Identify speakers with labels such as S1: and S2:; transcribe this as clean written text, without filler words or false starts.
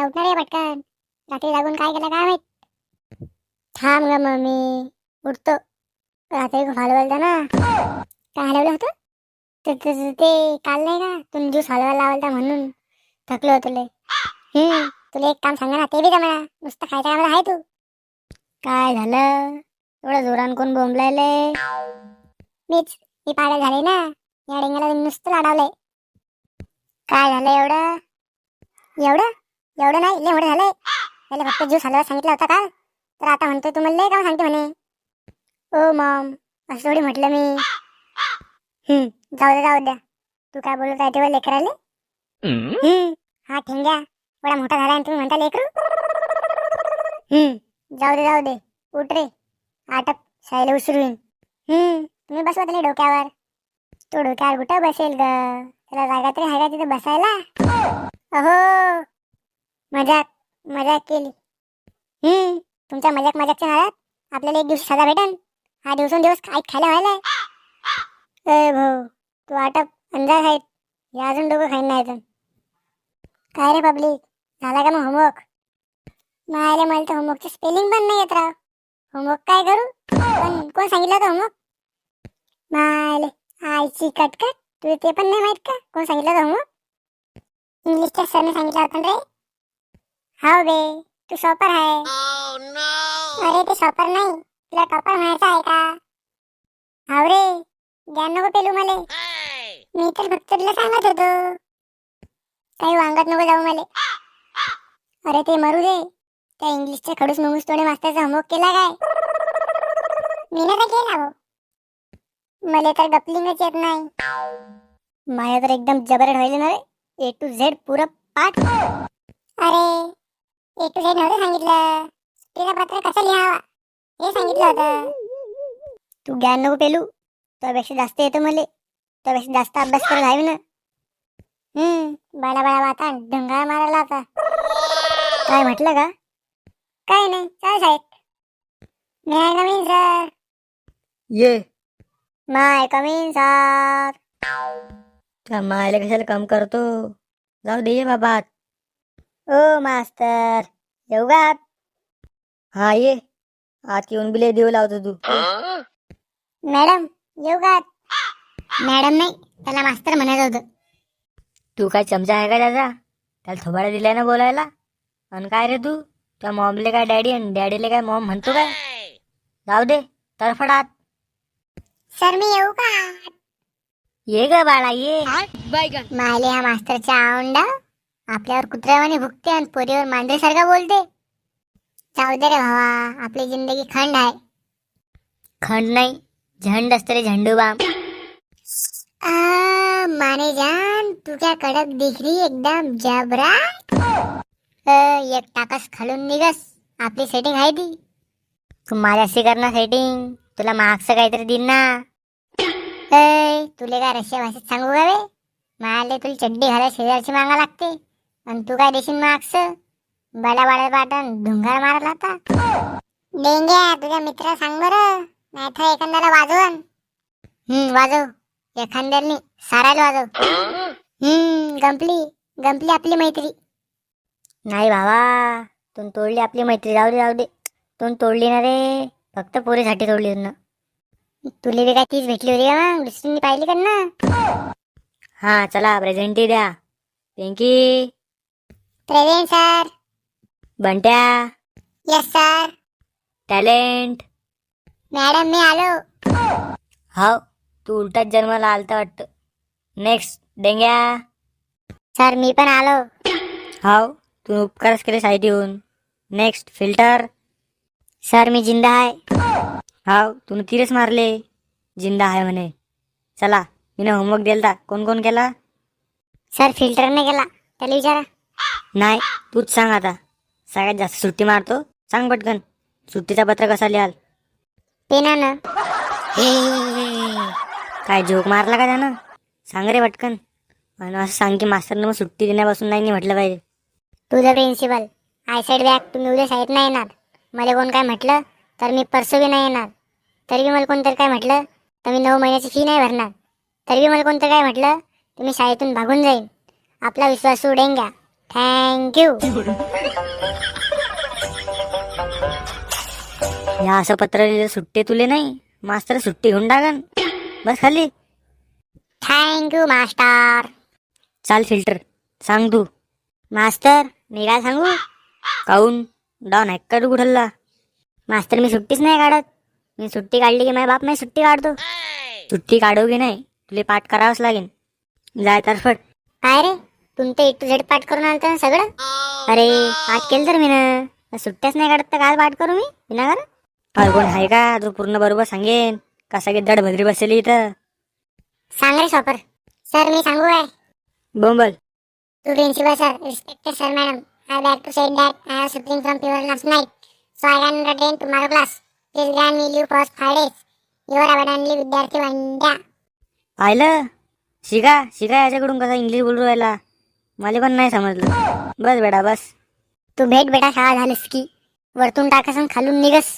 S1: उठणार आहे पटकन. रात्री लागून काय केलं काय माहित. थांब ग मम्मी, उठतो. रात्री खूप हलवलं ना. काय हलवलं होतं? ते काल नाही का तुम्ही ज्यूस हलवायला लावलता म्हणून थकलो होतो लय. तुला एक काम सांगा ना, ते बी जमणार. नुसतं खायचं कामाला आहे तू. काय झालं एवढं जोरान कोण बोंबलायले? मीच. मी पागल झाले ना, या डेंग्याला तुम्ही नुसतं लाडवलंय. काय झालं एवढं? एवढं एवढं नाही, लय मोठं झालंय. त्याला फक्त ज्यूस हलवायला सांगितलं होता का, तर आता म्हणतोय तुम्हाला लय काम सांगते म्हणे. ओ मॉम, असं थोडी म्हटलं मी. जाऊ द्या. तू काय बोलत आहे तेव्हा लेकराले? हा ठेंग्या एवढा मोठा झाला आणि तुम्ही म्हणता लेकरू. जाऊ दे. उठ रे, आटप, शाळेला उशीर होईल. तुम्ही बसवा त्याला डोक्यावर. तो डोक्यावर कुठं बसेल ग? त्याला जागा तरी आहे का तिथे बसायला? अहो, मजाक केली. तुमच्या मजाकच्या नादात आपल्याला एक दिवस सजा भेटन. हा दिवसेंदिवस खायला व्हायलाय. ए भाऊ, तू आटप, अंदाज आहेत. या अजून डोकं खाईन नाही तर. काय रे पब्लिक, झाला का मग होमवर्क? मला तर होमवर्कचं स्पेलिंग पण नाही येत राव. होमवर्क काय करू? पण कोण सांगितलं होतं होमवर्क? मायले आईची कटकट, तुला ते पण नाही माहित का कोण सांगितलं होतं होमवर्क? इंग्लिशच्या सरने सांगितलं होतं रे. हाव बे, तू शॉपर आहे. अरे ते शॉपर नाही, तुला टॉपर म्हणायचं आहे का? हाव रे, ज्ञान नको पेलू मले. मी तर फक्त तुला सांगत होतो, काही वांगत नको जाऊ मले. अरे ते मरू दे. त्या इंग्लिशच्या खडूस मुंगूस तोडे मास्तरचा होमवर्क केला काय? मी नाही केला भाऊ. मला तर गपलिंगच येत नाही. माझ्या तर एकदम जबरट व्हायला ना रे. A to Z पुरं पाठ. अरे A to Z नव्हतं सांगितलं, तिला पत्र कसं लिहावा हे सांगितलं होतं. तू ज्ञान नको पेलू, त्यापेक्षा जास्त येतं मले. त्यापेक्षा जास्त अभ्यास करत आहे ना. बाळा आता ढंगाळा मारायला आता. काय म्हटलं का? काय नाही, काय साहेब. नाही कमीन सर.
S2: ये
S1: माय कमीन सर.
S2: त्या मायला कशाला काम करतो? जाऊ दे ये बाबा.
S1: ओ मास्तर, येऊ का आत?
S2: हा ये आत येऊन बिले देऊ लावतो तू.
S1: मॅडम येऊ का आत? मॅडम नाही, त्याला मास्तर म्हणायचं होतं.
S2: तू काय चमचा आहे का त्याला थोबाडा दिलाय ना बोलायला? आणि काय रे तू, त्या मॉमले काय डॅडी आणि डॅडीले काय मॉम म्हणतो काय? जाऊ दे, तरफडात.
S1: सर मी येऊ का?
S2: ये ग बाळा ये.
S1: मायले हा मास्तरचा आवंडा आपल्यावर कुत्र्यावाने भुकते आणि पोरीवर मांजरीसारखा बोलते. जाऊ दे रे भावा, आपली जिंदगी खंड आहे.
S2: खंड नाही, झंड असतं रे, झंडूबाम.
S1: माने जान, तू क्या कडक दिख रही एकदम जबरा. एक टाकस खालून निघस, आपली सेटिंग आहे ती.
S2: तू माझ्याशी कर ना सेटिंग, तुला मार्क्स काहीतरी देईन ना.
S1: तुले काय रशिया भाषेत सांगू का रे? मायाले तुला चड्डी घालायला शेजारची मागा लागते आणि तू काय देशील मार्क्स? बडा पाटण ढुंगार मारला होता. डेंग्या तुझ्या मित्र सांग बरं, नाहीतर एखाद्याला वाजवन. वाजव, एखाद्याने सारायला वाजव. गंपली आपली मैत्री.
S2: नाही भावा, तू तोडली आपली मैत्री. जाऊ दे. तू तोडली ना रे, फक्त पोरीसाठी तोडली ना.
S1: तुला बी काय तीच भेटली होती का मग? दुसरीने पाहिली का ना?
S2: हा चला प्रेझेंटी द्या. Pinky.
S1: Present sir.
S2: Buntya.
S1: Yes sir.
S2: Talent.
S1: Madam मी आलो.
S2: हाव, तू उलटाच जन्माला आलता वाटतं. नेक्स्ट डेंग्या.
S1: सर मी पण आलो.
S2: हाव, तू उपकारच केले साईट येऊन. Next filter.
S1: सर मी जिंदा आहे.
S2: हाव, तू तीरच मारले, जिंदा आहे म्हणे. चला, मी होमवर्क दिलता, कोण केला?
S1: सर फिल्टरने केला, त्याला विचारा.
S2: नाही, तूच सांग आता. सगळ्यात जास्त सुट्टी मारतो, सांग पटकन. सुट्टीचा पत्र कसा लिहाल?
S1: पेनानं.
S2: काय जोक मारला का त्यानं? सांग रे पटकन. आणि असं सांग की मास्तरनं मग सुट्टी देण्यापासून नाही म्हटलं पाहिजे.
S1: तुझं प्रिन्सिपल, आयसाईड बॅग तुम्ही उद्या शाळेत नाही येणार. मला कोण काय म्हटलं तर मी परसू बी नाही येणार. तरी बी मला कोणतरी काय म्हटलं तर मी 9 महिन्याची फी नाही भरणार. तरी बी मला कोणतरी काय म्हटलं तर मी शाळेतून भागून जाईन. आपला विश्वासू डेंग्या थँक्यू.
S2: या असं पत्र लिहिलं सुट्टी तुले नाही, मास्तर सुट्टी घेऊन टाकन. बस खाली.
S1: Thank you master.
S2: चाल फिल्टर, सांग तू.
S1: मास्तर मी काय सांगू?
S2: काऊन डॉन आहे का तू कुठला?
S1: मास्तर मी सुट्टीच नाही काढत. मी सुट्टी काढली की माझ्या बाप मी सुट्टी काढतो.
S2: सुट्टी काढू की नाही, तुले पाठ करावंच लागेल. जाय तरफट.
S1: काय रे, तुमचं A to Z पाठ करून आलतं ना सगळं? अरे पाठ केलं तर मी ना, सुट्ट्याच नाही काढत तर काय पाठ करू मी विनागर?
S2: अरे कोण आहे का तू पूर्ण बरोबर सांगेन का सगळे दड भद्री बसलेली इथं?
S1: सांग रे शॉपर. सर मी सांगू आहे.
S2: बोंबल.
S1: To principal sir, respected sir madam, I beg to say that I have suffering from fever last night, so I can attend tomorrow class. Please grant me leave for 5 days. Your abundantly विद्यार्थी वंद्या.
S2: पाहिलं, शिका शिका याच्याकडून कसा English बोलू राहिला. मला पण नाही समजलं. बस बेटा बस.
S1: तू भेट बेटा, शाळा झालीस की वरतून टाकस आणि खालून निघस.